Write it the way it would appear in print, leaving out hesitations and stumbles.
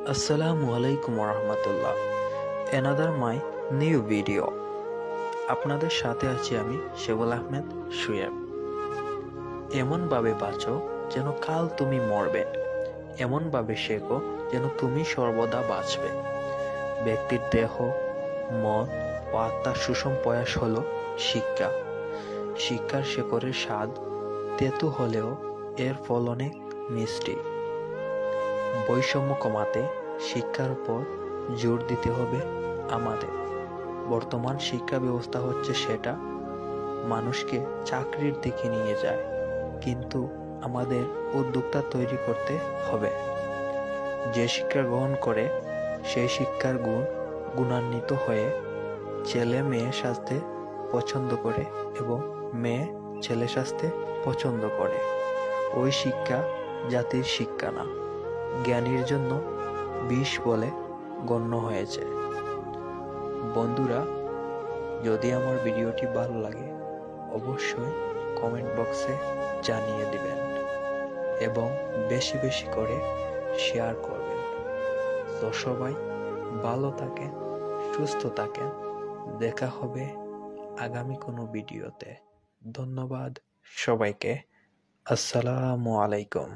Assalamu alaikum warahmatullah. Another my new video. আপনাদের সাথে আছি আমি শেবুল আহমেদ শুয়েব। এমনভাবে বাঁচো যেন কাল তুমি মরবে, এমনভাবে শেখো যেন তুমি সর্বদা বাঁচবে। ব্যক্তির দেহ, মন ও আত্মার সুষম প্রয়াস হলো শিক্ষা। শিক্ষার শেকড়ের স্বাদ তেতো হলেও এর ফল অনেক মিষ্টি। বৈষম্য কমাতে শিক্ষার উপর জোর দিতে হবে আমাদের। বর্তমান শিক্ষা ব্যবস্থা হচ্ছে সেটা মানুষকে চাকরির দিকে নিয়ে যায়, কিন্তু আমাদের উদ্যোক্তা তৈরি করতে হবে। যে শিক্ষা গ্রহণ করে সেই শিক্ষার গুণান্বিত হয়ে ছেলে মেয়ে সাজতে পছন্দ করে এবং মেয়ে ছেলে সাজতে পছন্দ করে, ওই শিক্ষা জাতির শিক্ষা না, জ্ঞানীর জন্য বিষ বলে গণ্য হয়েছে। বন্ধুরা, যদি আমার ভিডিওটি ভালো লাগে অবশ্যই কমেন্ট বক্সে জানিয়ে দিবেন এবং বেশি বেশি করে শেয়ার করবেন। তো সবাই ভালো থাকেন, সুস্থ থাকেন। দেখা হবে আগামী কোনো ভিডিওতে। ধন্যবাদ সবাইকে। আসসালামু আলাইকুম।